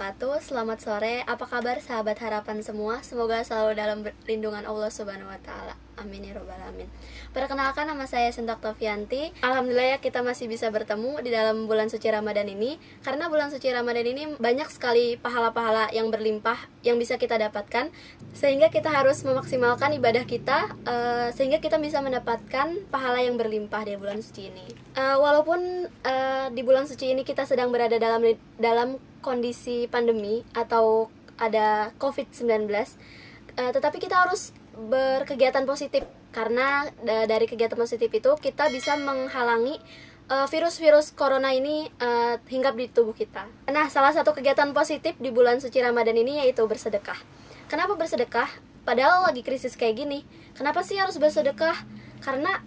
wabarakatuh. Selamat sore. Apa kabar sahabat harapan semua? Semoga selalu dalam lindungan Allah Subhanahu wa taala. Amin ya robbal alamin. Perkenalkan, nama saya Sinta Oktavianti. Alhamdulillah ya, kita masih bisa bertemu di dalam bulan suci Ramadan ini. Karena bulan suci Ramadan ini banyak sekali pahala-pahala yang berlimpah yang bisa kita dapatkan, sehingga kita harus memaksimalkan ibadah kita sehingga kita bisa mendapatkan pahala yang berlimpah di bulan suci ini. Walaupun di bulan suci ini kita sedang berada dalam kondisi pandemi atau ada COVID-19, tetapi kita harus berkegiatan positif, karena dari kegiatan positif itu kita bisa menghalangi virus-virus corona ini hinggap di tubuh kita. Nah, salah satu kegiatan positif di bulan suci Ramadan ini yaitu bersedekah. Kenapa bersedekah? Padahal lagi krisis kayak gini. Kenapa sih harus bersedekah? Karena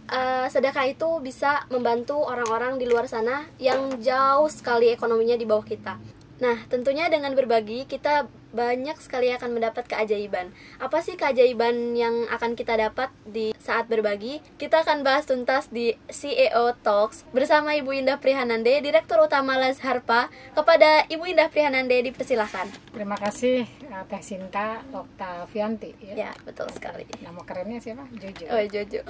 sedekah itu bisa membantu orang-orang di luar sana yang jauh sekali ekonominya di bawah kita. Nah, tentunya dengan berbagi kita banyak sekali akan mendapat keajaiban. Apa sih keajaiban yang akan kita dapat di saat berbagi? Kita akan bahas tuntas di CEO Talks bersama Ibu Indah Prihanande, Direktur Utama Laz Harpa. Kepada Ibu Indah Prihanande dipersilahkan. Terima kasih Teh Sinta Oktavianti ya. Ya, betul sekali. Nama kerennya siapa? Jojo. Oh, Jojo.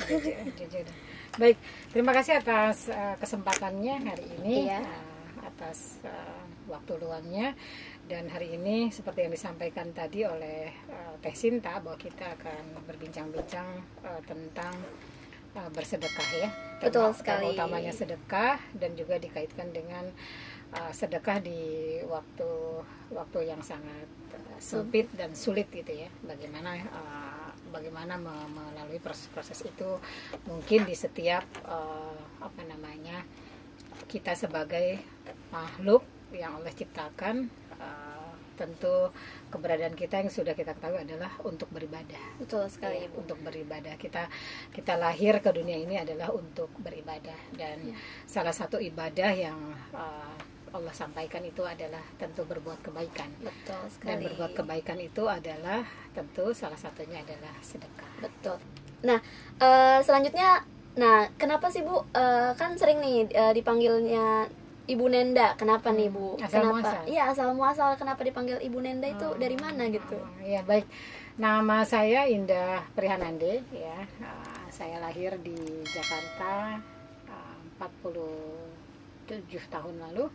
Jojo. Baik, terima kasih atas kesempatannya hari ini. Iya. Atas waktu luangnya, dan hari ini seperti yang disampaikan tadi oleh Teh Sinta bahwa kita akan berbincang-bincang tentang bersedekah ya. Betul sekali. Utamanya sedekah, dan juga dikaitkan dengan sedekah di waktu yang sangat sempit dan sulit gitu ya. Bagaimana melalui proses itu mungkin di setiap kita sebagai makhluk yang Allah ciptakan, tentu keberadaan kita yang sudah kita ketahui adalah untuk beribadah. Betul sekali, Ibu. Untuk beribadah. Kita lahir ke dunia ini adalah untuk beribadah, dan salah satu ibadah yang Allah sampaikan itu adalah tentu berbuat kebaikan. Betul sekali. Dan berbuat kebaikan itu adalah tentu salah satunya adalah sedekah. Betul. Nah, selanjutnya, kenapa sih Bu kan sering nih dipanggilnya Ibu Nenda? Kenapa nih Bu? Asal Kenapa? muasal. Iya, asal muasal. Kenapa dipanggil Ibu Nenda itu dari mana gitu? Ya baik. Nama saya Indah Prihanande ya. Saya lahir di Jakarta 47 tahun lalu.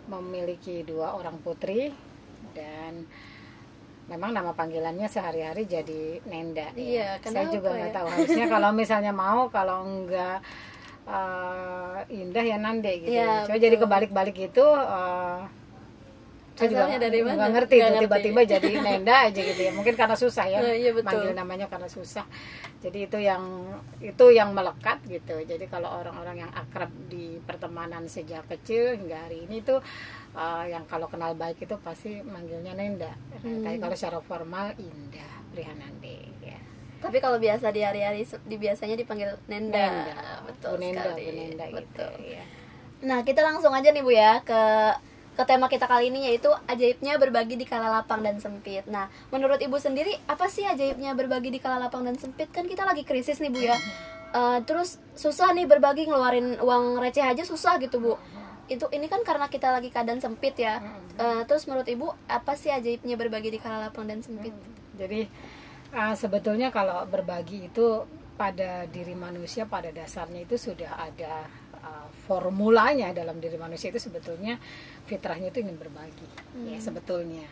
Memiliki 2 orang putri, dan memang nama panggilannya sehari-hari jadi Nenda. Iya, saya juga nggak ya? tahu. Harusnya kalau misalnya kalau enggak Indah ya Nande gitu. Ya, Coba jadi kebalik-balik itu. Saya juga dari mana? nggak ngerti tuh, tiba-tiba jadi Nenda aja gitu ya. Mungkin karena susah ya, Iya, betul. manggil namanya karena susah. Jadi itu yang melekat gitu. Jadi kalau orang-orang yang akrab di pertemanan sejak kecil hingga hari ini tuh yang kalau kenal baik itu pasti manggilnya Nenda. Tapi kalau secara formal Indah Prihanande ya. Tapi kalau biasa di hari-hari biasanya dipanggil Nenda. Betul Nenda, sekali. Bu Nenda Betul. gitu ya. Nah, kita langsung aja nih Bu ya ke tema kita kali ini, yaitu ajaibnya berbagi di kala lapang dan sempit. Nah, menurut Ibu sendiri, apa sih ajaibnya berbagi di kala lapang dan sempit? Kan kita lagi krisis nih Bu ya. Terus susah nih berbagi, ngeluarin uang receh aja susah gitu Bu. Ini kan karena kita lagi keadaan sempit ya. Terus menurut Ibu, apa sih ajaibnya berbagi di kala lapang dan sempit? Jadi sebetulnya kalau berbagi itu pada diri manusia, pada dasarnya itu sudah ada formulanya. Dalam diri manusia itu sebetulnya fitrahnya itu ingin berbagi ya sebetulnya.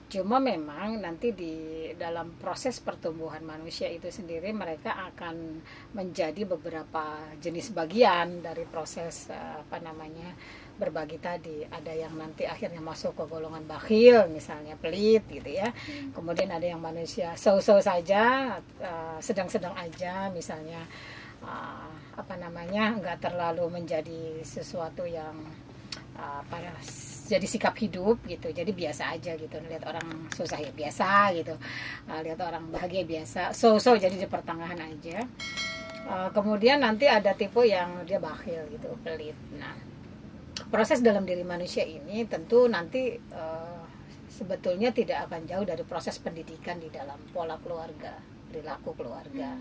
Cuma memang nanti di dalam proses pertumbuhan manusia itu sendiri, mereka akan menjadi beberapa jenis bagian dari proses berbagi tadi. Ada yang nanti akhirnya masuk ke golongan bakhil, misalnya pelit gitu ya. Kemudian ada yang manusia so-so saja, sedang-sedang aja, misalnya nggak terlalu menjadi sesuatu yang jadi sikap hidup gitu. Jadi biasa aja gitu, lihat orang susah ya biasa gitu, lihat orang bahagia biasa, so-so, jadi di pertengahan aja. Kemudian nanti ada tipe yang dia bakhil gitu, pelit. Nah, proses dalam diri manusia ini tentu nanti sebetulnya tidak akan jauh dari proses pendidikan di dalam pola keluarga, perilaku keluarga.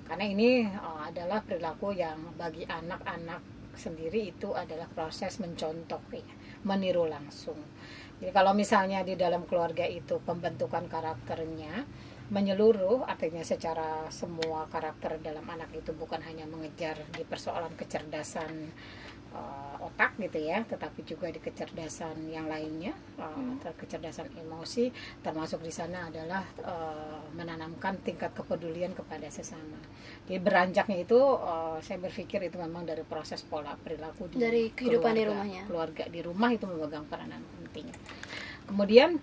Karena ini adalah perilaku yang bagi anak-anak sendiri itu adalah proses mencontoh ya. meniru langsung. Jadi kalau misalnya di dalam keluarga itu pembentukan karakternya menyeluruh, artinya secara semua karakter dalam anak itu bukan hanya mengejar di persoalan kecerdasan otak gitu ya, tetapi juga di kecerdasan yang lainnya, kecerdasan emosi, termasuk di sana adalah menanamkan tingkat kepedulian kepada sesama. Jadi beranjaknya itu saya berpikir itu memang dari proses pola perilaku dari kehidupan di rumahnya. Keluarga di rumah itu memegang peranan penting. Kemudian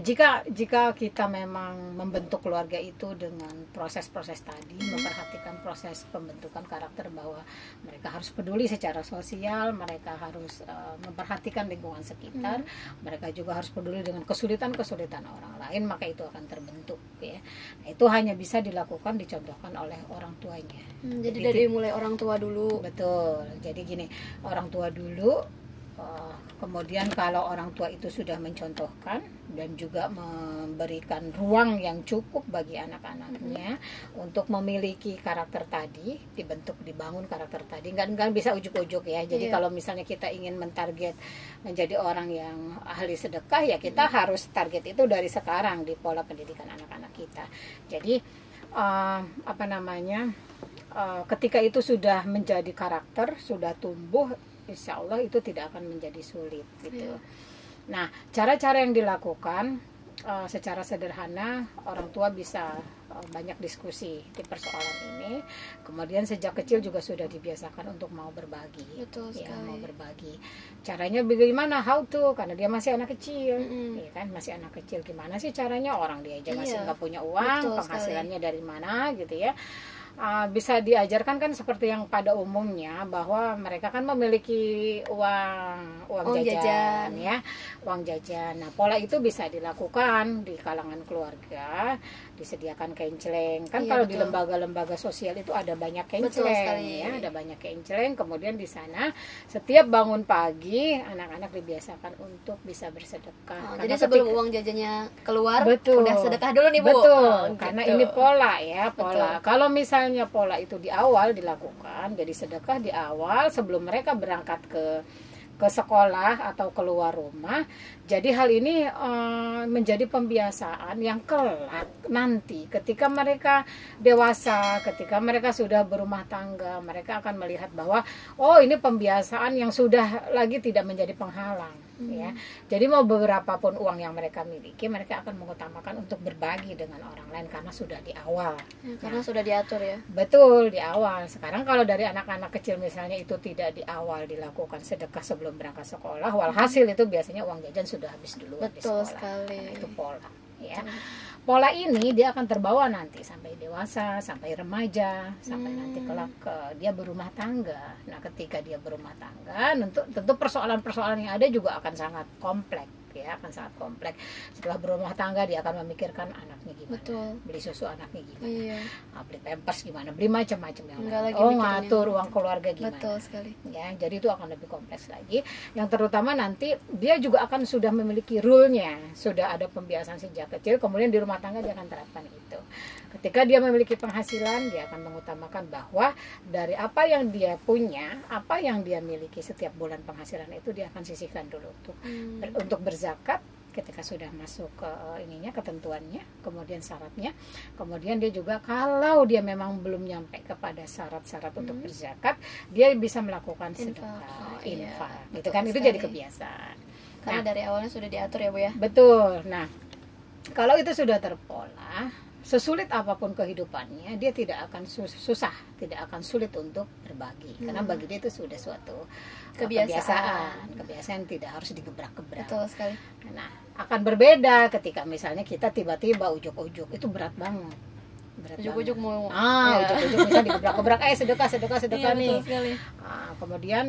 jika kita memang membentuk keluarga itu dengan proses-proses tadi, memperhatikan proses pembentukan karakter bahwa mereka harus peduli secara sosial, mereka harus memperhatikan lingkungan sekitar, mereka juga harus peduli dengan kesulitan-kesulitan orang lain, maka itu akan terbentuk ya. Nah, itu hanya bisa dilakukan, dicontohkan oleh orang tuanya. Jadi dari mulai orang tua dulu. Betul. Jadi gini, orang tua dulu. Kemudian kalau orang tua itu sudah mencontohkan dan juga memberikan ruang yang cukup bagi anak-anaknya untuk memiliki karakter tadi, dibangun karakter tadi, nggak bisa ujuk-ujuk ya. Jadi kalau misalnya kita ingin mentarget menjadi orang yang ahli sedekah, ya kita harus target itu dari sekarang di pola pendidikan anak-anak kita. Jadi ketika itu sudah menjadi karakter, sudah tumbuh, insya Allah itu tidak akan menjadi sulit gitu. Nah, cara-cara yang dilakukan secara sederhana, orang tua bisa banyak diskusi di persoalan ini. Kemudian sejak kecil juga sudah dibiasakan untuk mau berbagi. Betul sekali. Mau berbagi. Caranya bagaimana? How to? Karena dia masih anak kecil, ya kan? Masih anak kecil. Gimana sih caranya? Orang dia aja masih nggak punya uang, penghasilannya dari mana gitu ya? Bisa diajarkan kan seperti yang pada umumnya, bahwa mereka kan memiliki uang jajan ya, uang jajan. Nah, pola itu bisa dilakukan di kalangan keluarga, disediakan kenceleng kan. Kalau di lembaga-lembaga sosial itu ada banyak kenceleng ya, ada banyak kenceleng. Kemudian di sana setiap bangun pagi anak-anak dibiasakan untuk bisa bersedekah. Jadi sebelum uang jajannya keluar, betul, udah sedekah dulu nih Bu. Betul, karena ini pola ya, pola. Kalau misalnya pola itu di awal dilakukan, jadi sedekah di awal sebelum mereka berangkat ke sekolah atau keluar rumah. Jadi hal ini menjadi pembiasaan yang kelak nanti ketika mereka dewasa, ketika mereka sudah berumah tangga, mereka akan melihat bahwa ini pembiasaan yang sudah lagi tidak menjadi penghalang ya. Jadi mau berapapun uang yang mereka miliki, mereka akan mengutamakan untuk berbagi dengan orang lain karena sudah di awal. Karena sudah diatur ya. Betul, di awal. Sekarang kalau dari anak-anak kecil misalnya itu tidak di awal dilakukan sedekah sebelum berangkat sekolah, walhasil itu biasanya uang jajan sudah habis duluan di sekolah. Betul sekali. Nah, itu pola ya. Pola ini dia akan terbawa nanti sampai dewasa, sampai remaja, sampai nanti kelak dia berumah tangga. Nah, ketika dia berumah tangga, tentu persoalan-persoalan yang ada juga akan sangat kompleks ya, akan sangat kompleks. Setelah berumah tangga dia akan memikirkan anaknya gimana, betul, beli susu anaknya gimana, beli pampers gimana, beli macam-macam yang lain. Ngatur uang keluarga gimana. Betul sekali. Ya, jadi itu akan lebih kompleks lagi. Yang terutama nanti dia juga akan sudah memiliki rule-nya, sudah ada pembiasaan sejak kecil, kemudian di rumah tangga dia akan terapkan itu. Ketika dia memiliki penghasilan, dia akan mengutamakan bahwa dari apa yang dia punya, apa yang dia miliki setiap bulan penghasilan itu dia akan sisihkan dulu untuk berzakat. Ketika sudah masuk ke ketentuannya, kemudian syaratnya, kemudian dia juga kalau dia memang belum nyampe kepada syarat-syarat untuk berzakat, dia bisa melakukan sedekah, infak, gitu kan. Itu jadi kebiasaan. Karena dari awalnya sudah diatur ya Bu ya. Betul. Nah, kalau itu sudah terpola, sesulit apapun kehidupannya, dia tidak akan susah, tidak akan sulit untuk berbagi. Karena bagi dia itu sudah suatu kebiasaan tidak harus digebrak-gebrak. Betul sekali. Nah, akan berbeda ketika misalnya kita tiba-tiba ujuk-ujuk, itu berat banget. Ujuk-ujuk mau ujuk-ujuk bisa digebrak-gebrak, sedekah nih. Betul sekali. Kemudian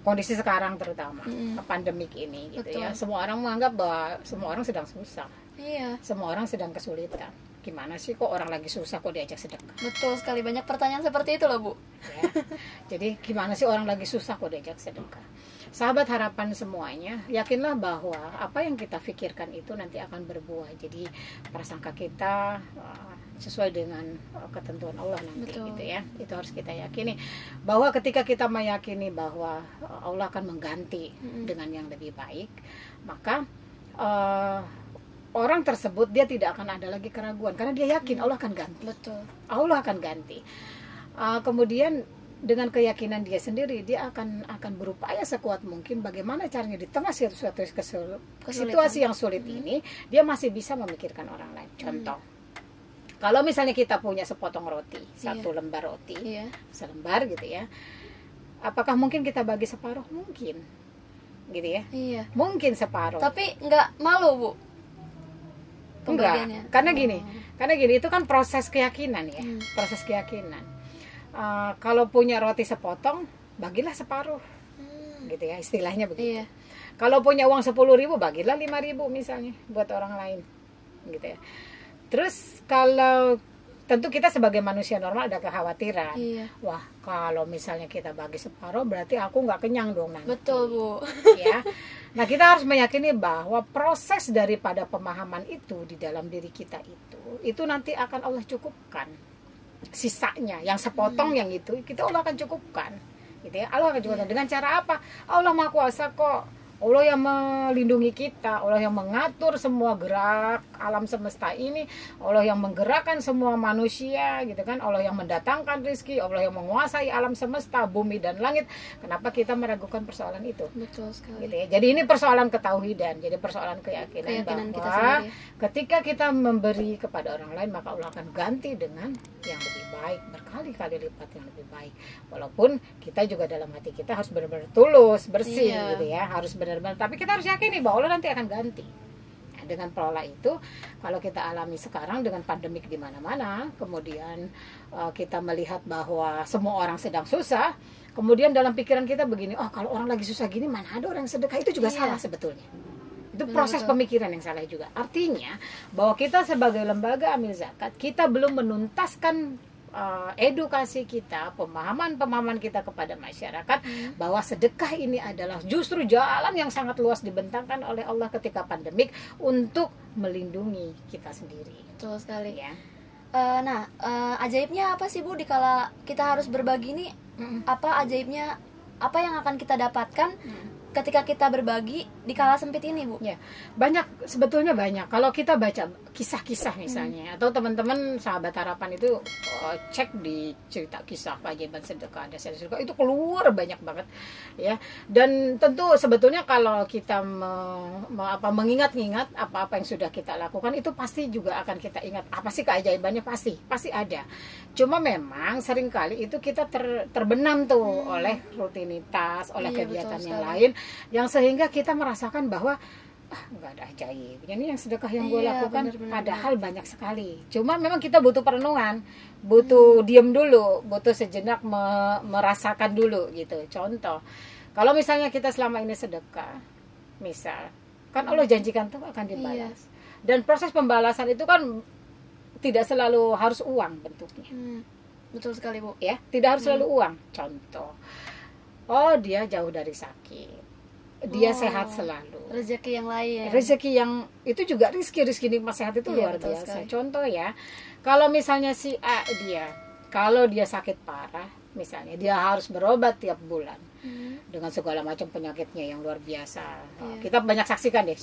kondisi sekarang terutama pandemik ini gitu ya, semua orang menganggap bahwa semua orang sedang susah. Iya. Semua orang sedang kesulitan. Gimana sih kok orang lagi susah kok diajak sedekah? Betul sekali, banyak pertanyaan seperti itu loh Bu. Ya. Jadi gimana sih orang lagi susah kok diajak sedekah? Sahabat harapan semuanya, yakinlah bahwa apa yang kita pikirkan itu nanti akan berbuah. Jadi prasangka kita sesuai dengan ketentuan Allah nanti. Betul. Gitu ya. Itu harus kita yakini bahwa ketika kita meyakini bahwa Allah akan mengganti dengan yang lebih baik, maka orang tersebut dia tidak akan ada lagi keraguan karena dia yakin Allah akan ganti. Betul. Allah akan ganti. Kemudian dengan keyakinan dia sendiri, dia akan berupaya sekuat mungkin bagaimana caranya di tengah suatu situasi yang sulit ini dia masih bisa memikirkan orang lain. Contoh, kalau misalnya kita punya sepotong roti, satu lembar roti, selembar gitu ya, apakah mungkin kita bagi separuh? Mungkin, gitu ya. Iya. Mungkin separuh. Tapi nggak malu, Bu? Enggak, karena gini itu kan proses keyakinan ya, proses keyakinan. Kalau punya roti sepotong, bagilah separuh, gitu ya, istilahnya begitu. Iya. Kalau punya uang 10.000, bagilah 5.000 misalnya buat orang lain, gitu ya. Terus kalau tentu kita sebagai manusia normal ada kekhawatiran, wah kalau misalnya kita bagi separuh berarti aku nggak kenyang dong nanti. Betul, Bu. Ya. Nah, kita harus meyakini bahwa proses daripada pemahaman itu di dalam diri kita itu nanti akan Allah cukupkan. Sisanya yang sepotong yang itu kita Allah akan cukupkan, gitu ya. Allah akan cukupkan dengan cara apa? Allah Maha Kuasa kok. Allah yang melindungi kita, Allah yang mengatur semua gerak alam semesta ini, Allah yang menggerakkan semua manusia, gitu kan. Allah yang mendatangkan rezeki, Allah yang menguasai alam semesta, bumi dan langit. Kenapa kita meragukan persoalan itu? Betul sekali. Gitu ya. Jadi ini persoalan ketauhidan, jadi persoalan keyakinan bahwa kita sendiri. Ketika kita memberi kepada orang lain, maka Allah akan ganti dengan yang lebih baik, berkali-kali lipat yang lebih baik. Walaupun kita juga dalam hati kita harus benar-benar tulus, bersih, gitu ya, harus benar-benar. Tapi kita harus yakini bahwa Allah nanti akan ganti. Nah, dengan pola itu, kalau kita alami sekarang dengan pandemik di mana-mana, kemudian kita melihat bahwa semua orang sedang susah, kemudian dalam pikiran kita begini, oh kalau orang lagi susah gini, mana ada orang sedekah, itu juga salah sebetulnya. Itu proses pemikiran yang salah juga. Artinya bahwa kita sebagai lembaga amil zakat, kita belum menuntaskan edukasi kita, pemahaman kita kepada masyarakat bahwa sedekah ini adalah justru jalan yang sangat luas dibentangkan oleh Allah ketika pandemik untuk melindungi kita sendiri. Betul sekali. Ya. Ajaibnya apa sih, Bu, dikala kita harus berbagi ini? Apa ajaibnya? Apa yang akan kita dapatkan ketika kita berbagi di kala sempit ini, Bu? Ya, sebetulnya banyak. Kalau kita baca kisah-kisah misalnya, atau teman-teman sahabat harapan itu cek di cerita kisah keajaiban sedekah, dasar sedekah, itu keluar banyak banget, ya. Dan tentu sebetulnya kalau kita mengingat-ingat apa-apa yang sudah kita lakukan, itu pasti juga akan kita ingat apa sih keajaibannya, pasti ada. Cuma memang seringkali itu kita terbenam tuh oleh rutinitas, oleh kegiatan yang lain, yang sehingga kita merasakan bahwa nggak ada ajaib. Ini yang sedekah yang gue lakukan, padahal banyak sekali. Cuma memang kita butuh perenungan, butuh diem dulu, butuh sejenak merasakan dulu gitu. Contoh, kalau misalnya kita selama ini sedekah, misal, kan Allah janjikan tuh akan dibalas. Dan proses pembalasan itu kan tidak selalu harus uang bentuknya. Betul sekali, Bu. Ya, tidak harus selalu uang. Contoh, oh dia jauh dari sakit, dia sehat selalu, rezeki yang lain, rezeki yang itu juga rezeki nikmat sehat itu luar biasa. Contoh ya, kalau misalnya si A kalau dia sakit parah, misalnya dia harus berobat tiap bulan dengan segala macam penyakitnya yang luar biasa. Kita banyak saksikan deh.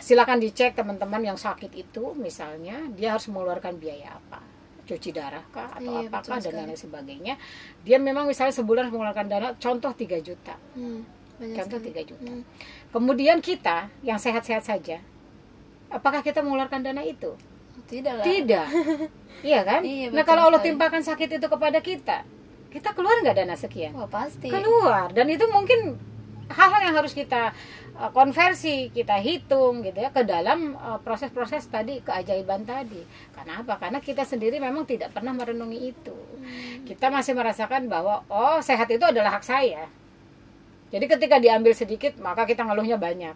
Silakan dicek teman-teman yang sakit itu, misalnya dia harus mengeluarkan biaya apa, cuci darah kah atau apakah dan lain sebagainya. Dia memang misalnya sebulan mengeluarkan dana contoh 3 juta. Contoh 3 juta. Kemudian kita yang sehat-sehat saja, apakah kita mengeluarkan dana itu? Tidak. Iya kan? Nah, kalau Allah timpakan sakit itu kepada kita keluar nggak dana sekian? Oh, pasti. Keluar. Dan itu mungkin hal-hal yang harus kita konversi, kita hitung gitu ya ke dalam proses-proses tadi, keajaiban tadi. Karena apa? Karena kita sendiri memang tidak pernah merenungi itu. Kita masih merasakan bahwa sehat itu adalah hak saya. Jadi ketika diambil sedikit, maka kita ngeluhnya banyak.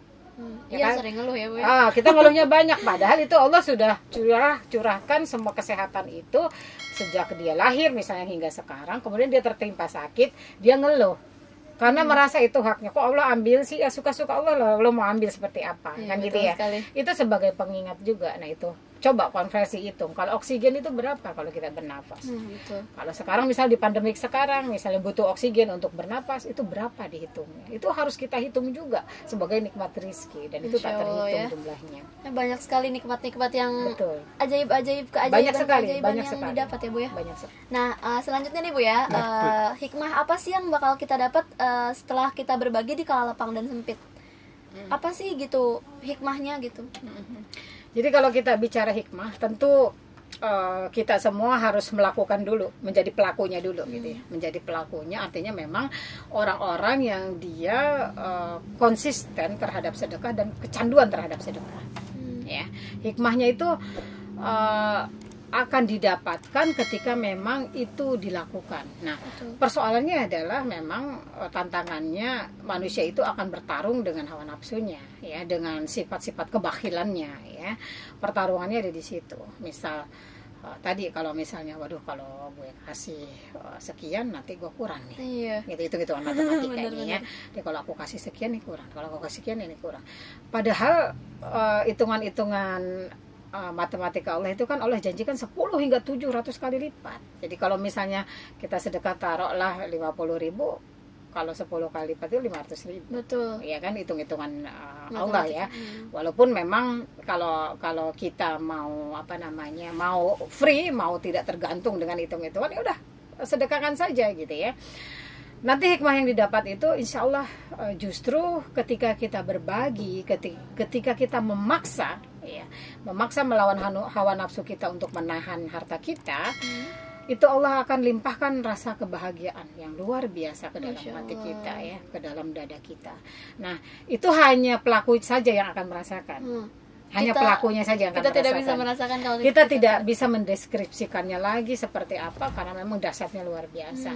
Iya, kan? Sering ngeluh ya, Bu. Ya? Kita ngeluhnya banyak, padahal itu Allah sudah curahkan semua kesehatan itu sejak dia lahir misalnya hingga sekarang. Kemudian dia tertimpa sakit, dia ngeluh. Karena merasa itu haknya. Kok Allah ambil sih? Ya suka-suka Allah mau ambil seperti apa. Kan gitu ya. Sekali. Itu sebagai pengingat juga. Nah, itu coba konversi hitung. Kalau oksigen itu berapa kalau kita bernafas? Betul. Kalau sekarang misalnya di pandemik sekarang, misalnya butuh oksigen untuk bernapas, itu berapa dihitungnya? Itu harus kita hitung juga sebagai nikmat rezeki, dan itu tak Masya Allah, terhitung ya. jumlahnya. Banyak sekali nikmat-nikmat yang Betul. ajaib-ajaib, Banyak sekali, keajaiban banyak yang sekali. didapat ya Bu ya. Banyak sekali. Nah, selanjutnya nih Bu ya, hikmah apa sih yang bakal kita dapat setelah kita berbagi di kala lapang dan sempit? Apa sih gitu hikmahnya gitu? Jadi kalau kita bicara hikmah, tentu kita semua harus melakukan dulu, menjadi pelakunya dulu gitu ya. Menjadi pelakunya artinya memang orang-orang yang dia konsisten terhadap sedekah dan kecanduan terhadap sedekah. Ya, hikmahnya itu akan didapatkan ketika memang itu dilakukan. Nah, persoalannya adalah memang tantangannya manusia itu akan bertarung dengan hawa nafsunya, ya, dengan sifat-sifat kebakhilannya, ya. Pertarungannya ada di situ. Misal tadi kalau misalnya, waduh kalau gue kasih sekian nanti gue kurang nih. Iya. Gitu hitungan matematikanya ya. Jadi kalau aku kasih sekian ini kurang, kalau aku kasih sekian ini kurang. Padahal hitungan-hitungan matematika Allah itu kan Allah janjikan 10 hingga 700 kali lipat. Jadi kalau misalnya kita sedekah taruhlah 50.000, kalau 10 kali lipat itu 500.000. Betul. Ya kan, hitung-hitungan Allah ya. Walaupun memang kalau kita mau mau free, mau tidak tergantung dengan hitung-hitungan, ya udah sedekahkan saja gitu ya. Nanti hikmah yang didapat itu insya Allah justru ketika kita berbagi, ketika kita memaksa melawan hawa nafsu kita untuk menahan harta kita, itu Allah akan limpahkan rasa kebahagiaan yang luar biasa ke dalam hati kita, ya, ke dalam dada kita. Nah, itu hanya pelaku saja yang akan merasakan. Hanya pelakunya saja yang akan kita tidak bisa merasakan kalau kita tidak bisa mendeskripsikannya lagi seperti apa, karena memang dahsyatnya luar biasa.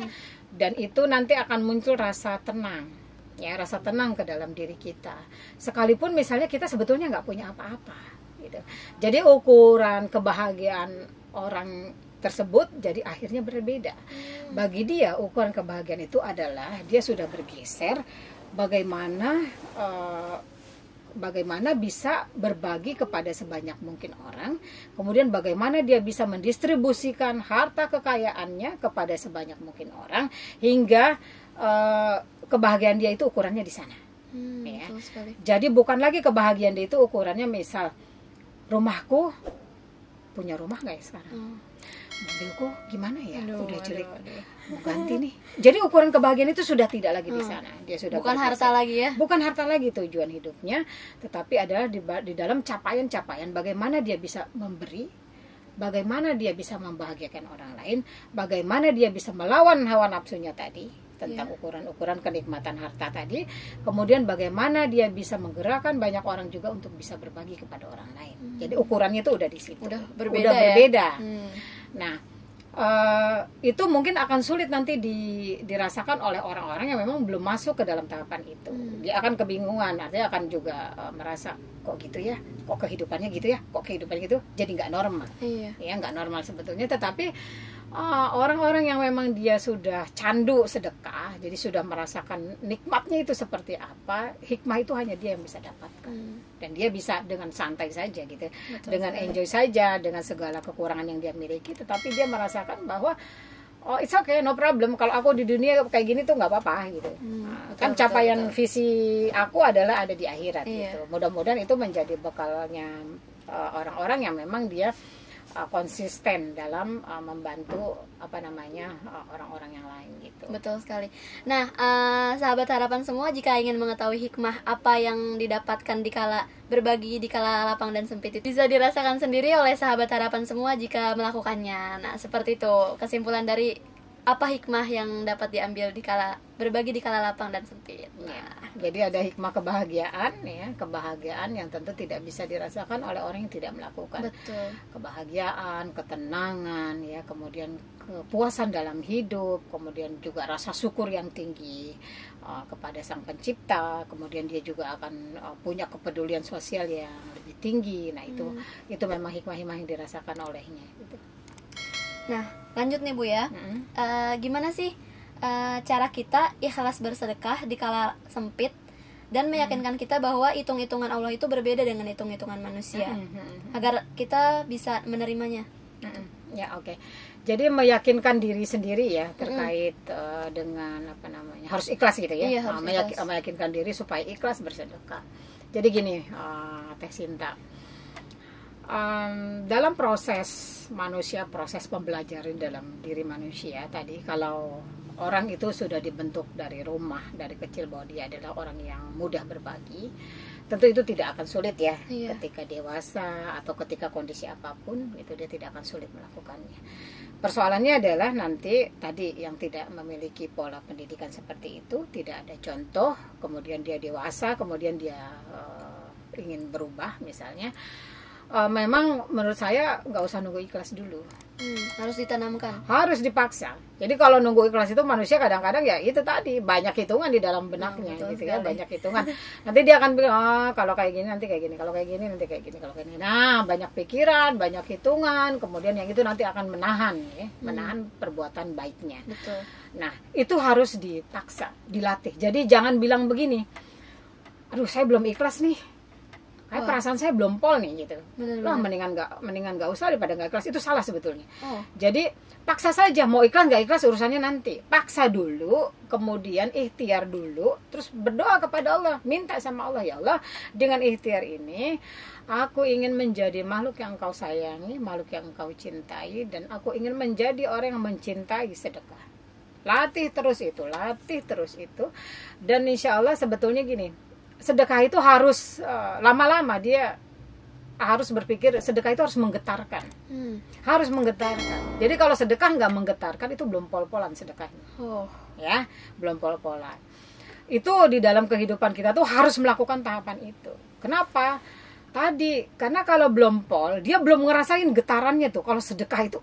Dan itu nanti akan muncul rasa tenang, ya, rasa tenang ke dalam diri kita. Sekalipun misalnya kita sebetulnya nggak punya apa-apa, gitu. Jadi ukuran kebahagiaan orang tersebut jadi akhirnya berbeda. Bagi dia ukuran kebahagiaan itu adalah dia sudah bergeser bagaimana bisa berbagi kepada sebanyak mungkin orang, kemudian bagaimana dia bisa mendistribusikan harta kekayaannya kepada sebanyak mungkin orang, hingga kebahagiaan dia itu ukurannya di sana. Ya. Betul sekali. Jadi bukan lagi kebahagiaan dia itu ukurannya misal rumahku, punya rumah nggak ya sekarang? Mobilku gimana ya? Udah jelek, mau ganti nih. Jadi ukuran kebahagiaan itu sudah tidak lagi di sana. Dia sudah bukan harta lagi ya. Bukan harta lagi tujuan hidupnya, tetapi adalah di dalam capaian-capaian bagaimana dia bisa memberi, bagaimana dia bisa membahagiakan orang lain, bagaimana dia bisa melawan hawa nafsunya tadi tentang ukuran-ukuran kenikmatan harta tadi, kemudian bagaimana dia bisa menggerakkan banyak orang juga untuk bisa berbagi kepada orang lain. Jadi ukurannya itu udah di situ. Udah berbeda. Ya? Nah, itu mungkin akan sulit nanti dirasakan oleh orang-orang yang memang belum masuk ke dalam tahapan itu. Dia akan kebingungan, artinya akan juga merasa kok gitu ya, kok kehidupannya gitu ya, kok kehidupannya gitu, jadi nggak normal. Ya, nggak normal sebetulnya. Tetapi orang-orang yang memang dia sudah candu sedekah, jadi sudah merasakan nikmatnya itu seperti apa, hikmah itu hanya dia yang bisa dapatkan. Dan dia bisa dengan santai saja gitu. Betul, dengan enjoy saja dengan segala kekurangan yang dia miliki, tetapi dia merasakan bahwa it's okay, no problem, kalau aku di dunia kayak gini tuh nggak apa-apa gitu. Kan capaian visi aku adalah ada di akhirat gitu. Mudah-mudahan itu menjadi bekalnya orang-orang yang memang dia konsisten dalam membantu orang-orang yang lain gitu. Betul sekali. Nah, sahabat harapan semua, jika ingin mengetahui hikmah apa yang didapatkan di kala berbagi di kala lapang dan sempit, itu bisa dirasakan sendiri oleh sahabat harapan semua jika melakukannya. Nah, seperti itu kesimpulan dari apa hikmah yang dapat diambil di kala berbagi di kala lapang dan sempit. Jadi ada hikmah kebahagiaan, ya, kebahagiaan yang tentu tidak bisa dirasakan oleh orang yang tidak melakukan. Betul. Kebahagiaan, ketenangan, ya, kemudian kepuasan dalam hidup, kemudian juga rasa syukur yang tinggi kepada Sang Pencipta, kemudian dia juga akan punya kepedulian sosial yang lebih tinggi. Nah, itu memang hikmah-hikmah yang dirasakan olehnya gitu. Nah, lanjut nih Bu ya. Gimana sih cara kita ikhlas bersedekah di kala sempit dan meyakinkan kita bahwa hitung-hitungan Allah itu berbeda dengan hitung-hitungan manusia, agar kita bisa menerimanya. Ya, oke. Jadi meyakinkan diri sendiri ya terkait dengan apa namanya, harus ikhlas gitu ya. Iya, harus ikhlas. Meyakinkan diri supaya ikhlas bersedekah. Jadi gini, Teh Sinta, dalam proses manusia, proses pembelajaran dalam diri manusia tadi, kalau orang itu sudah dibentuk dari rumah, dari kecil bahwa dia adalah orang yang mudah berbagi, tentu itu tidak akan sulit ya. Iya. Ketika dewasa atau ketika kondisi apapun, itu dia tidak akan sulit melakukannya. Persoalannya adalah nanti tadi yang tidak memiliki pola pendidikan seperti itu, tidak ada contoh, kemudian dia dewasa, kemudian dia ingin berubah misalnya. Memang menurut saya nggak usah nunggu ikhlas dulu, Harus ditanamkan. harus dipaksa. Jadi kalau nunggu ikhlas itu manusia kadang-kadang ya itu tadi banyak hitungan di dalam benaknya betul gitu ya, sekali. banyak hitungan. Nanti dia akan bilang kalau kayak gini nanti kayak gini, kalau kayak gini nanti kayak gini, kalau kayak gini. Nah, banyak pikiran, banyak hitungan, kemudian yang itu nanti akan menahan ya, menahan perbuatan baiknya. Betul. Nah, itu harus dipaksa, dilatih. Jadi jangan bilang begini, aduh saya belum ikhlas nih, kayak perasaan saya belum pol nih gitu. Benar-benar. Wah, mendingan nggak usah daripada nggak ikhlas. Itu salah sebetulnya. Oh. Jadi paksa saja, mau ikhlas nggak ikhlas urusannya nanti. Paksa dulu, kemudian ikhtiar dulu, terus berdoa kepada Allah, minta sama Allah, ya Allah, dengan ikhtiar ini aku ingin menjadi makhluk yang Engkau sayangi, makhluk yang Engkau cintai, dan aku ingin menjadi orang yang mencintai sedekah. Latih terus itu, dan insya Allah sebetulnya gini, sedekah itu harus lama-lama dia harus berpikir sedekah itu harus menggetarkan, harus menggetarkan. Jadi kalau sedekah nggak menggetarkan itu belum pol-polan sedekahnya, ya belum pol-polan. Itu di dalam kehidupan kita tuh harus melakukan tahapan itu. Kenapa? Tadi karena kalau belum pol dia belum ngerasain getarannya tuh. Kalau sedekah itu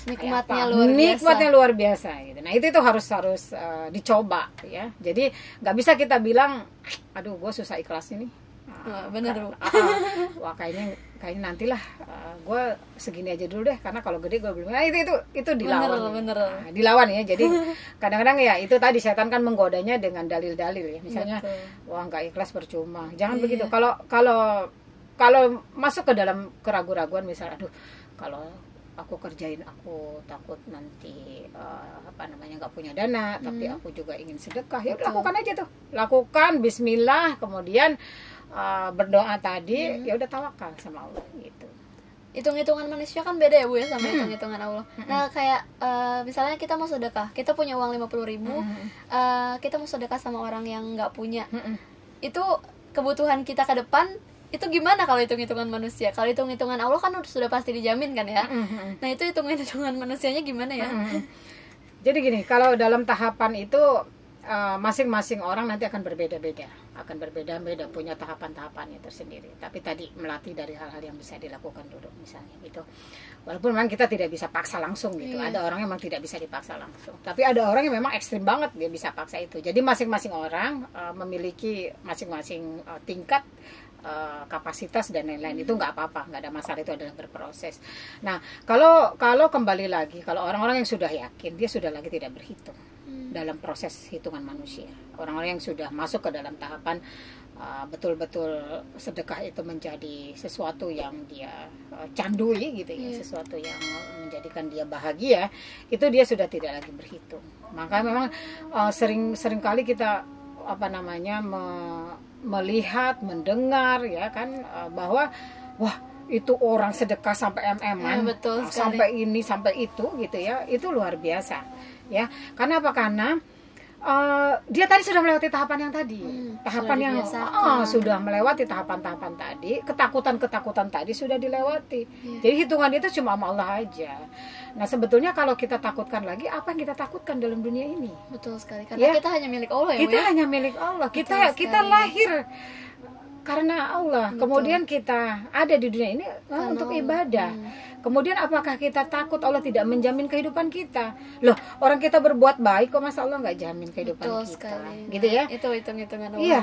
nikmatnya luar biasa gitu. Nah itu harus dicoba ya. Jadi nggak bisa kita bilang aduh gue susah ikhlas ini. Bener. Wah kayaknya nantilah gue segini aja dulu deh, karena kalau gede gue belum. Nah itu dilawan. Bener. Nah, dilawan ya. Jadi kadang-kadang ya itu tadi setan kan menggodanya dengan dalil-dalil ya. Misalnya wah nggak ikhlas percuma. Jangan begitu. Kalau masuk ke dalam keraguan-raguan misalnya aduh kalau aku kerjain aku takut nanti nggak punya dana, tapi aku juga ingin sedekah, ya lakukan aja tuh, lakukan bismillah, kemudian berdoa tadi, ya udah tawakal sama Allah gitu. Hitung-hitungan manusia kan beda ya Bu ya sama hitung-hitungan Allah. Nah kayak misalnya kita mau sedekah, kita punya uang 50.000, kita mau sedekah sama orang yang nggak punya, itu kebutuhan kita ke depan itu gimana kalau hitung-hitungan manusia? Kalau hitung-hitungan Allah kan sudah pasti dijamin kan ya. Nah itu hitung-hitungan manusianya gimana ya? Jadi gini, kalau dalam tahapan itu masing-masing orang nanti akan berbeda-beda, punya tahapan-tahapannya tersendiri. Tapi tadi melatih dari hal-hal yang bisa dilakukan dulu misalnya gitu. Walaupun memang kita tidak bisa paksa langsung gitu. Ada orang yang memang tidak bisa dipaksa langsung. Tapi ada orang yang memang ekstrim banget dia bisa paksa itu. Jadi masing-masing orang memiliki masing-masing tingkat kapasitas dan lain-lain. Itu nggak apa-apa, nggak ada masalah, itu adalah berproses. Nah kalau kembali lagi, kalau orang-orang yang sudah yakin, dia sudah lagi tidak berhitung dalam proses hitungan manusia. Orang-orang yang sudah masuk ke dalam tahapan betul-betul sedekah itu menjadi sesuatu yang dia candui gitu ya, sesuatu yang menjadikan dia bahagia, itu dia sudah tidak lagi berhitung. Maka memang sering kali kita melihat, mendengar ya kan, bahwa wah itu orang sedekah sampai sampai ini sampai itu gitu ya, itu luar biasa ya. Karena apa? Karena dia tadi sudah melewati tahapan yang tadi, sudah melewati tahapan-tahapan tadi, ketakutan tadi sudah dilewati. Jadi hitungan itu cuma sama Allah aja. Nah sebetulnya kalau kita takutkan lagi, apa yang kita takutkan dalam dunia ini? Betul sekali, karena kita hanya milik Allah ya. Kita hanya milik Allah. Kita lahir karena Allah. Kemudian kita ada di dunia ini untuk ibadah. Kemudian apakah kita takut Allah tidak menjamin kehidupan kita? Loh, orang kita berbuat baik kok masa Allah nggak jamin kehidupan kita? Sekali. Gitu ya? Itu hitung-hitungan Allah. Iya,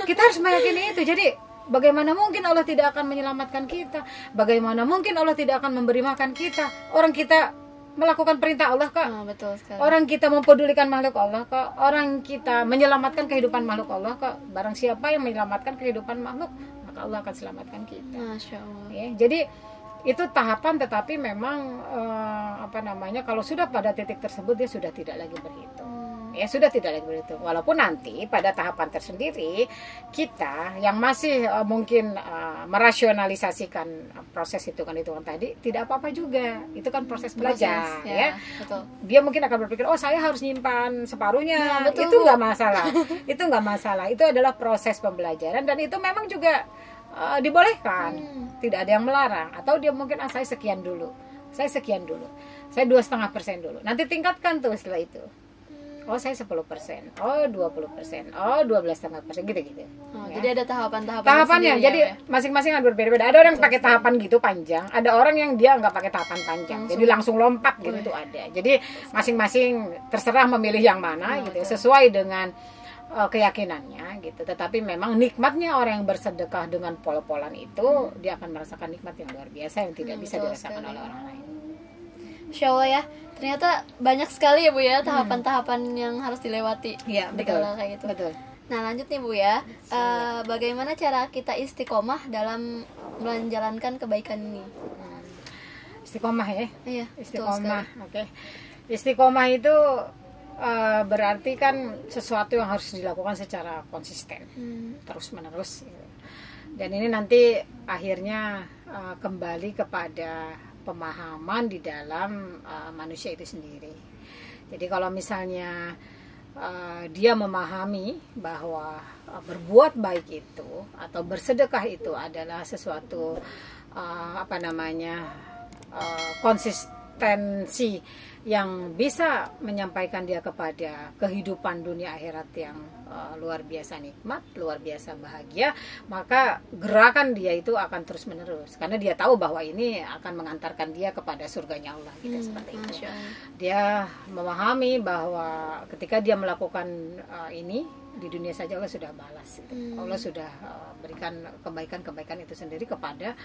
kita harus meyakini itu. Jadi bagaimana mungkin Allah tidak akan menyelamatkan kita? Bagaimana mungkin Allah tidak akan memberi makan kita? Orang kita melakukan perintah Allah kok. Betul sekali. Orang kita mempedulikan makhluk Allah kok. Orang kita menyelamatkan kehidupan makhluk Allah kok. Barang siapa yang menyelamatkan kehidupan makhluk, maka Allah akan selamatkan kita. Masya Allah. Ya, jadi itu tahapan, tetapi memang kalau sudah pada titik tersebut dia sudah tidak lagi berhitung. Ya sudah tidak lagi berhitung. Walaupun nanti pada tahapan tersendiri kita yang masih mungkin merasionalisasikan proses hitungan-hitungan tadi, tidak apa-apa juga. Itu kan proses belajar, ya. Betul. Dia mungkin akan berpikir, oh saya harus nyimpan separuhnya. Betul, itu nggak masalah. Itu nggak masalah. Itu adalah proses pembelajaran, dan itu memang juga dibolehkan. Tidak ada yang melarang. Atau dia mungkin saya sekian dulu, saya 2,5% dulu, nanti tingkatkan tuh setelah itu. Oh saya 10%, oh 20%, oh 12,5%, gitu-gitu. Ya. Jadi ada tahapannya. Jadi masing-masing ada berbeda-beda. Ada orang yang pakai tahapan gitu panjang, ada orang yang dia nggak pakai tahapan panjang, jadi langsung lompat gitu tuh ada. Jadi masing-masing terserah memilih yang mana gitu, sesuai dengan keyakinannya gitu. Tetapi memang nikmatnya orang yang bersedekah dengan pol-polan itu, dia akan merasakan nikmat yang luar biasa yang tidak bisa dirasakan oleh orang lain. Insya Allah ya, ternyata banyak sekali ya Bu ya tahapan-tahapan yang harus dilewati. Iya, betul. Kayak gitu. Betul. Nah lanjut nih Bu ya, bagaimana cara kita istiqomah dalam menjalankan kebaikan ini? Istiqomah ya? Iya. Istiqomah, oke. Istiqomah itu berarti kan sesuatu yang harus dilakukan secara konsisten, terus menerus. Dan ini nanti akhirnya kembali kepada pemahaman di dalam manusia itu sendiri. Jadi kalau misalnya dia memahami bahwa berbuat baik itu atau bersedekah itu adalah sesuatu konsistensi yang bisa menyampaikan dia kepada kehidupan dunia akhirat yang luar biasa nikmat, luar biasa bahagia, maka gerakan dia itu akan terus menerus karena dia tahu bahwa ini akan mengantarkan dia kepada surganya Allah gitu, seperti itu. Dia memahami bahwa ketika dia melakukan ini di dunia saja Allah sudah balas gitu. Allah sudah berikan kebaikan-kebaikan itu sendiri kepada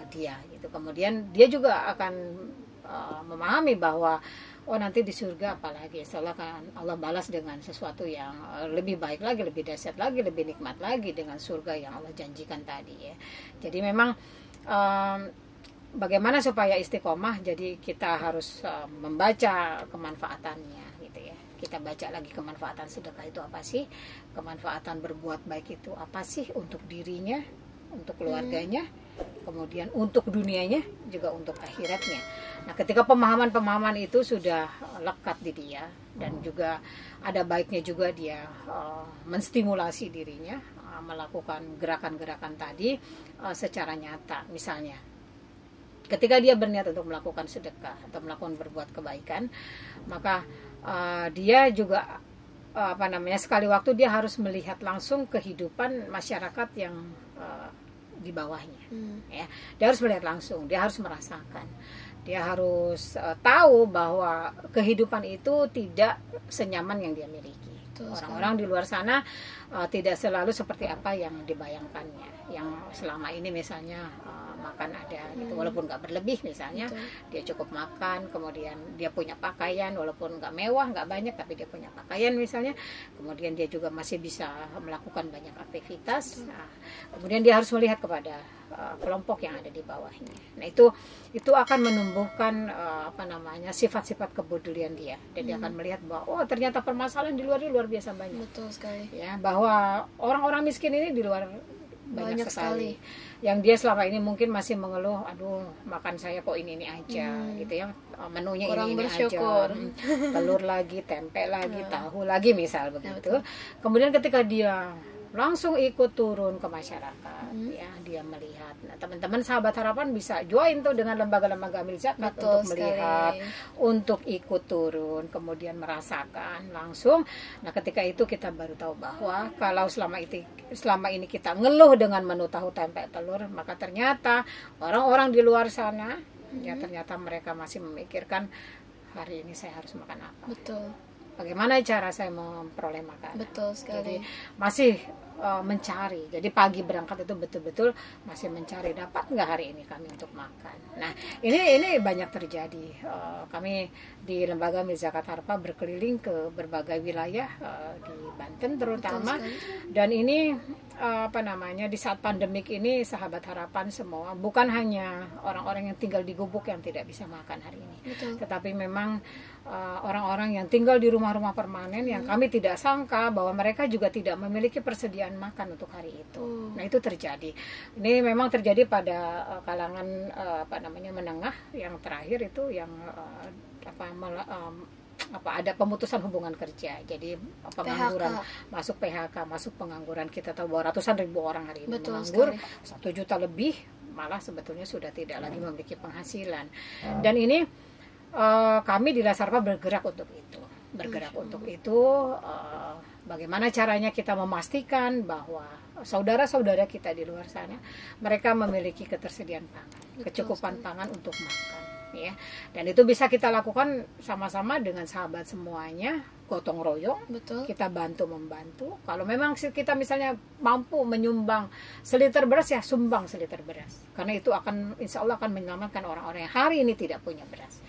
dia gitu. Kemudian dia juga akan memahami bahwa nanti di surga apalagi setelah kan Allah balas dengan sesuatu yang lebih baik lagi, lebih dahsyat lagi, lebih nikmat lagi dengan surga yang Allah janjikan tadi ya. Jadi memang bagaimana supaya istiqomah, jadi kita harus membaca kemanfaatannya gitu ya. Kita baca lagi kemanfaatan sedekah itu apa sih, kemanfaatan berbuat baik itu apa sih untuk dirinya, untuk keluarganya, kemudian untuk dunianya, juga untuk akhiratnya. Nah, ketika pemahaman-pemahaman itu sudah lekat di dia, dan juga ada baiknya juga dia menstimulasi dirinya melakukan gerakan-gerakan tadi secara nyata. Misalnya, ketika dia berniat untuk melakukan sedekah atau melakukan berbuat kebaikan, maka dia juga sekali waktu dia harus melihat langsung kehidupan masyarakat yang di bawahnya. Ya, dia harus melihat langsung, dia harus merasakan, dia harus tahu bahwa kehidupan itu tidak senyaman yang dia miliki. Orang-orang di luar sana tidak selalu seperti apa yang dibayangkannya. Yang selama ini misalnya makan ada gitu, walaupun nggak berlebih misalnya, dia cukup makan, kemudian dia punya pakaian walaupun nggak mewah, nggak banyak, tapi dia punya pakaian misalnya, kemudian dia juga masih bisa melakukan banyak aktivitas. Nah, kemudian dia harus melihat kepada kelompok yang ada di bawahnya. Nah, itu akan menumbuhkan sifat-sifat kepedulian dia, dan dia akan melihat bahwa ternyata permasalahan di luar biasa banyak. Betul sekali. Ya, bahwa orang-orang miskin ini di luar banyak sekali. Yang dia selama ini mungkin masih mengeluh, aduh makan saya kok ini aja gitu ya, menunya kurang ini bersyukur. Aja, telur lagi, tempe lagi, tahu lagi misal begitu. Kemudian ketika dia langsung ikut turun ke masyarakat, ya dia melihat. Nah, teman-teman sahabat harapan bisa join tuh dengan lembaga-lembaga amil zakat untuk melihat, untuk ikut turun, kemudian merasakan langsung. Nah, ketika itu kita baru tahu bahwa kalau selama ini kita ngeluh dengan menu tahu tempe telur, maka ternyata orang-orang di luar sana ya ternyata mereka masih memikirkan hari ini saya harus makan apa. Betul. Bagaimana cara saya memperoleh makan? Betul sekali. Jadi masih mencari. Jadi pagi berangkat itu betul-betul masih mencari, dapat nggak hari ini kami untuk makan. Nah ini banyak terjadi. Kami di Lembaga Mizakat Harpa berkeliling ke berbagai wilayah di Banten terutama, dan ini di saat pandemik ini sahabat harapan semua, bukan hanya orang-orang yang tinggal di gubuk yang tidak bisa makan hari ini. Betul. Tetapi memang orang-orang yang tinggal di rumah-rumah permanen yang kami tidak sangka bahwa mereka juga tidak memiliki persediaan makan untuk hari itu. Nah itu terjadi. Ini memang terjadi pada kalangan menengah yang terakhir itu yang ada pemutusan hubungan kerja, jadi pengangguran, masuk PHK, masuk pengangguran. Kita tahu bahwa ratusan ribu orang hari ini menganggur, 1 juta lebih malah sebetulnya sudah tidak lagi memiliki penghasilan. Dan ini kami di Lasarpa bergerak untuk itu, bagaimana caranya kita memastikan bahwa saudara-saudara kita di luar sana mereka memiliki ketersediaan pangan, kecukupan pangan untuk makan, ya. Dan itu bisa kita lakukan sama-sama dengan sahabat semuanya, gotong royong. Betul. Kita bantu-membantu. Kalau memang kita misalnya mampu menyumbang seliter beras, ya sumbang seliter beras, karena itu insya Allah akan menyelamatkan orang-orang yang hari ini tidak punya beras.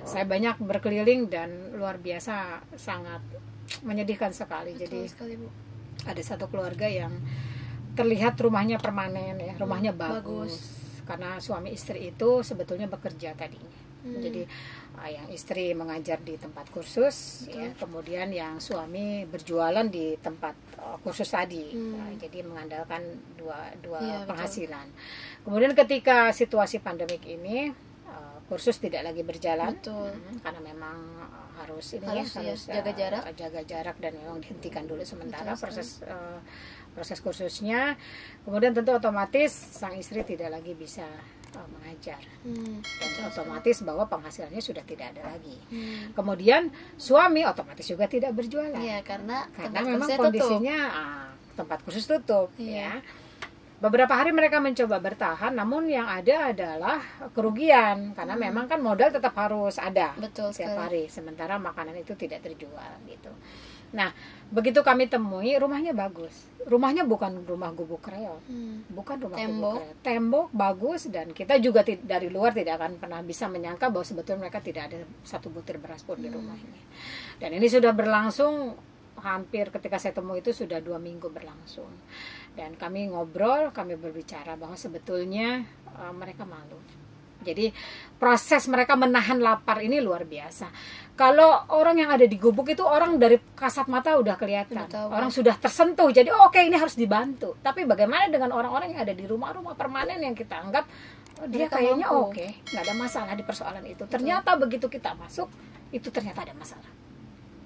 Saya banyak berkeliling dan luar biasa, sangat menyedihkan sekali. Betul Jadi sekali, Bu. ada satu keluarga yang terlihat rumahnya permanen, ya, rumahnya bagus. Karena suami istri itu sebetulnya bekerja tadinya. Jadi yang istri mengajar di tempat kursus, ya, kemudian yang suami berjualan di tempat kursus tadi. Jadi mengandalkan dua penghasilan. Kemudian ketika situasi pandemik ini, kursus tidak lagi berjalan. Karena memang harus jaga jarak dan memang dihentikan dulu sementara proses kursusnya. Kemudian tentu otomatis sang istri tidak lagi bisa mengajar, dan otomatis bahwa penghasilannya sudah tidak ada lagi. Kemudian suami otomatis juga tidak berjualan, karena memang kondisinya tempat kursus tutup. Ya, beberapa hari mereka mencoba bertahan, namun yang ada adalah kerugian, karena memang kan modal tetap harus ada. Betul setiap sekali. hari, sementara makanan itu tidak terjual gitu. Nah, begitu kami temui, rumahnya bagus. Rumahnya bukan rumah gubuk reot, bukan rumah gubuk reot. Tembok bagus, dan kita juga dari luar tidak akan pernah bisa menyangka bahwa sebetulnya mereka tidak ada satu butir beras pun di rumahnya. Dan ini sudah berlangsung hampir, ketika saya temui itu sudah 2 minggu berlangsung. Dan kami ngobrol, kami berbicara bahwa sebetulnya mereka malu. Jadi proses mereka menahan lapar ini luar biasa. Kalau orang yang ada di gubuk itu, orang dari kasat mata udah kelihatan, orang sudah tersentuh. Jadi oke, ini harus dibantu. Tapi bagaimana dengan orang-orang yang ada di rumah-rumah permanen yang kita anggap dia kayaknya oke, nggak ada masalah di persoalan itu. Ternyata begitu kita masuk, itu ternyata ada masalah.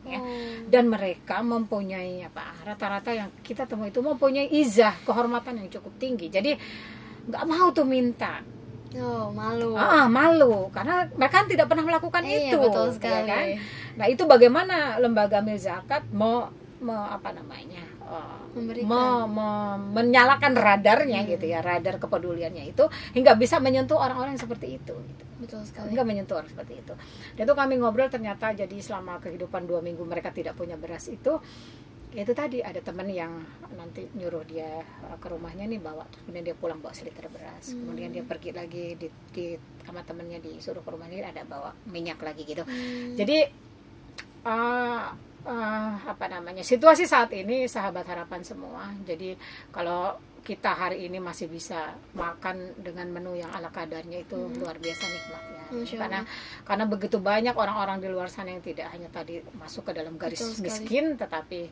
Ya. Dan mereka mempunyai rata-rata yang kita temui itu mempunyai izah, kehormatan yang cukup tinggi. Jadi nggak mau tuh minta. Malu. Malu karena mereka tidak pernah melakukan itu. Betul sekali. Ya kan? Nah, itu bagaimana lembaga Mizakat menyalakan radarnya gitu ya, radar kepeduliannya itu hingga bisa menyentuh orang-orang yang seperti itu gitu. Betul sekali. Hingga menyentuh orang seperti itu. Dan itu kami ngobrol, ternyata jadi selama kehidupan 2 minggu mereka tidak punya beras itu tadi ada teman yang nanti nyuruh dia ke rumahnya nih bawa, kemudian dia pulang bawa seliter beras, kemudian dia pergi lagi di sama temennya disuruh ke rumahnya ada bawa minyak lagi gitu. Jadi situasi saat ini sahabat harapan semua, jadi kalau kita hari ini masih bisa makan dengan menu yang ala kadarnya itu luar biasa nikmatnya. Karena begitu banyak orang-orang di luar sana yang tidak hanya tadi masuk ke dalam garis miskin, tetapi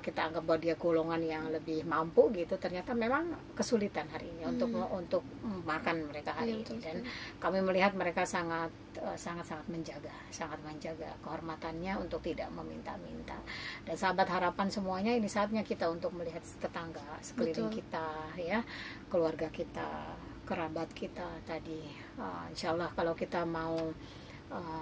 kita anggap bahwa dia golongan yang lebih mampu gitu, ternyata memang kesulitan hari ini untuk makan mereka hari ini. Dan kami melihat mereka sangat menjaga kehormatannya untuk tidak meminta-minta. Dan sahabat harapan semuanya, ini saatnya kita untuk melihat tetangga sekeliling kita, ya, keluarga kita, kerabat kita tadi. Insya Allah kalau kita mau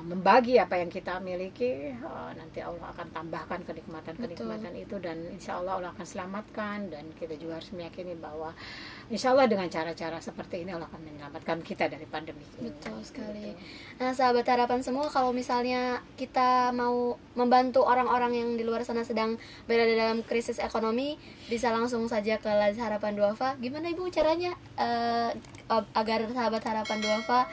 membagi apa yang kita miliki, nanti Allah akan tambahkan kenikmatan-kenikmatan itu, dan insya Allah Allah akan selamatkan. Dan kita juga harus meyakini bahwa insya Allah dengan cara-cara seperti ini Allah akan menyelamatkan kita dari pandemi ini. Betul sekali. Gitu. Nah, sahabat harapan semua, kalau misalnya kita mau membantu orang-orang yang di luar sana sedang berada dalam krisis ekonomi, bisa langsung saja ke Laz Harapan Duafa. Gimana Ibu caranya agar sahabat harapan Duafa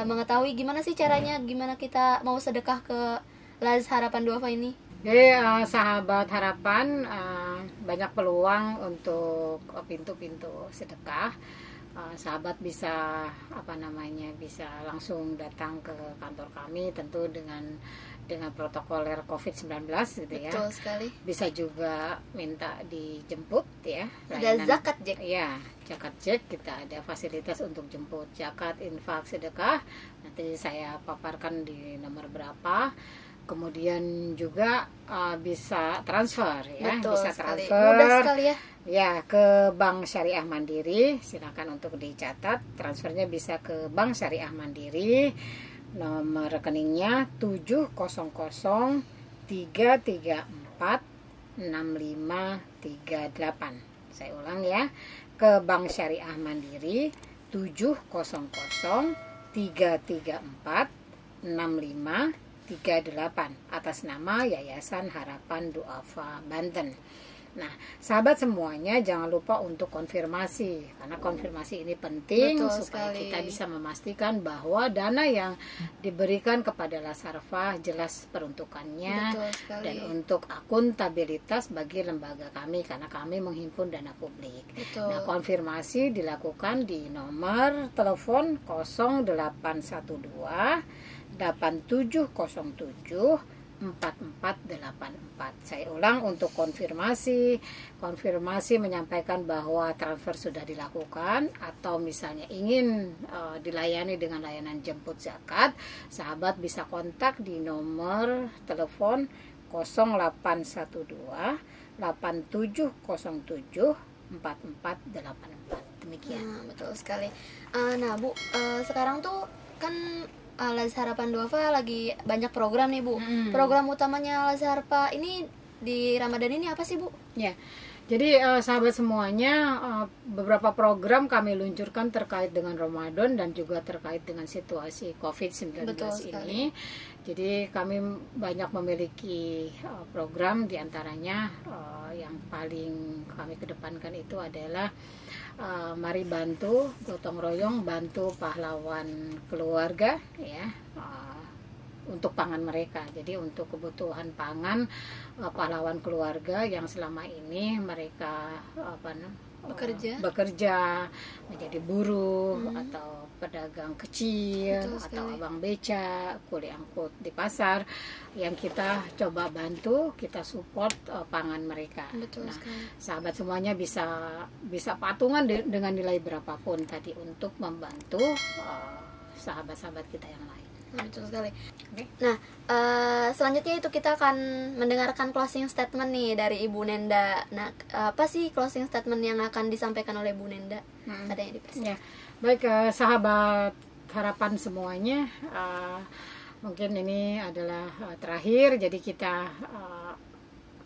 mengetahui gimana sih caranya, gimana kita mau sedekah ke Laz Harapan Duafa ini? Jadi sahabat harapan, banyak peluang untuk pintu-pintu sedekah. Sahabat bisa bisa langsung datang ke kantor kami, tentu dengan protokoler COVID-19 gitu ya. Betul sekali. Bisa juga minta dijemput ya. Ada zakat Jack. Ya, zakat Jack, kita ada fasilitas untuk jemput zakat, infak, sedekah. Nanti saya paparkan di nomor berapa. Kemudian juga bisa transfer ya. Betul bisa sekali. transfer. Mudah sekali ya. Ya, ke Bank Syariah Mandiri. Silakan untuk dicatat. Transfernya bisa ke Bank Syariah Mandiri. Nomor rekeningnya 700-334-6538. Saya ulang ya, ke Bank Syariah Mandiri 700-334-6538 atas nama Yayasan Harapan Duafa Banten. Nah, sahabat semuanya, jangan lupa untuk konfirmasi, karena konfirmasi ini penting. Betul supaya sekali. kita bisa memastikan bahwa dana yang diberikan kepada Laz Harpa jelas peruntukannya. Betul sekali. Dan untuk akuntabilitas bagi lembaga kami, karena kami menghimpun dana publik. Betul. Nah, konfirmasi dilakukan di nomor telepon 0812 8707 4484. Saya ulang untuk konfirmasi menyampaikan bahwa transfer sudah dilakukan, atau misalnya ingin dilayani dengan layanan jemput zakat, sahabat bisa kontak di nomor telepon 0812 8707 4484. Demikian. Nah, betul sekali. Nah Bu, sekarang tuh kan Laz Harapan Duafa lagi banyak program nih Bu. Program utamanya Laz Harpa ini di Ramadan ini apa sih Bu? Ya, jadi sahabat semuanya, beberapa program kami luncurkan terkait dengan Ramadan dan juga terkait dengan situasi COVID-19 ini. Jadi kami banyak memiliki program, diantaranya yang paling kami kedepankan itu adalah mari bantu, gotong royong bantu pahlawan keluarga ya, untuk pangan mereka. Jadi untuk kebutuhan pangan pahlawan keluarga yang selama ini mereka bekerja menjadi buruh atau pedagang kecil atau abang beca, kuli angkut di pasar, yang kita coba bantu, kita support pangan mereka. Betul sekali. Sahabat semuanya bisa patungan dengan nilai berapapun tadi untuk membantu sahabat-sahabat kita yang lain. Betul sekali. Okay. Nah, selanjutnya itu kita akan mendengarkan closing statement nih dari Ibu Nenda. Nah, apa sih closing statement yang akan disampaikan oleh Ibu Nenda? Ada yang dipersilakan. Ya, baik sahabat harapan semuanya, mungkin ini adalah terakhir. Jadi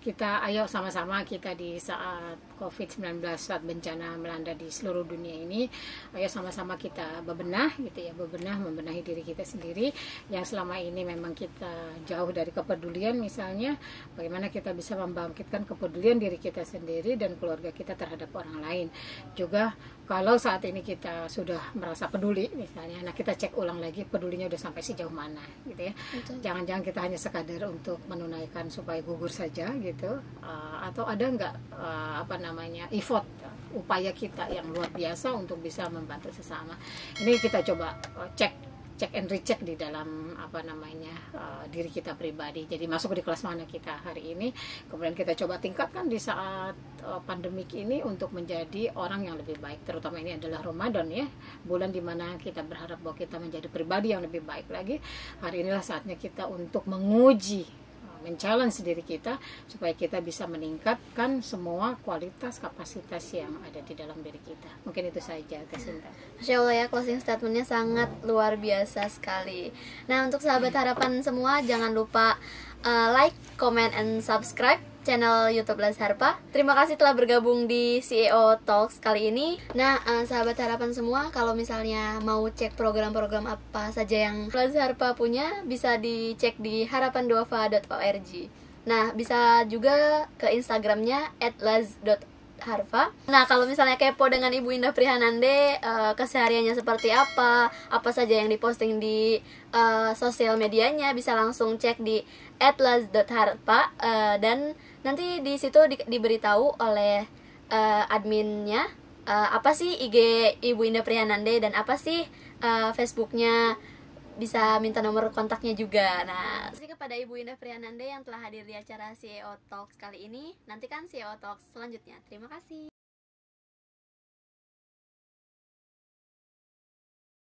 kita ayo sama-sama kita di saat COVID-19, saat bencana melanda di seluruh dunia ini, ayo sama-sama kita membenahi diri kita sendiri yang selama ini memang kita jauh dari kepedulian. Misalnya bagaimana kita bisa membangkitkan kepedulian diri kita sendiri dan keluarga kita terhadap orang lain. Juga kalau saat ini kita sudah merasa peduli misalnya, nah kita cek ulang lagi pedulinya udah sampai sejauh mana gitu ya. Jangan-jangan kita hanya sekadar untuk menunaikan supaya gugur saja gitu, atau ada enggak effort, upaya kita yang luar biasa untuk bisa membantu sesama. Ini kita coba cek and recheck di dalam diri kita pribadi. Jadi masuk di kelas mana kita hari ini, kemudian kita coba tingkatkan di saat pandemik ini untuk menjadi orang yang lebih baik. Terutama ini adalah Ramadan ya, bulan dimana kita berharap bahwa kita menjadi pribadi yang lebih baik lagi. Hari inilah saatnya kita untuk menguji men-challenge diri kita supaya kita bisa meningkatkan semua kualitas kapasitas yang ada di dalam diri kita. Mungkin itu saja, Teh Sinta. Masya Allah ya, closing statementnya sangat luar biasa sekali. Nah, untuk sahabat harapan semua, jangan lupa like, comment, and subscribe channel YouTube Les Harpa. Terima kasih telah bergabung di CEO Talks kali ini. Nah, sahabat harapan semua, kalau misalnya mau cek program-program apa saja yang Les Harpa punya, bisa dicek di harapanduafa.org. Nah, bisa juga ke Instagramnya @laz.harfa. Nah, kalau misalnya kepo dengan Ibu Indah Prihanande, kesehariannya seperti apa saja yang diposting di sosial medianya, bisa langsung cek di @laz.harpa, dan nanti di situ diberitahu oleh adminnya apa sih IG Ibu Indah Prihanande dan apa sih Facebooknya, bisa minta nomor kontaknya juga. Nah, kasih kepada Ibu Indah Prihanande yang telah hadir di acara CEO Talks kali ini. Nantikan CEO Talks selanjutnya. Terima kasih.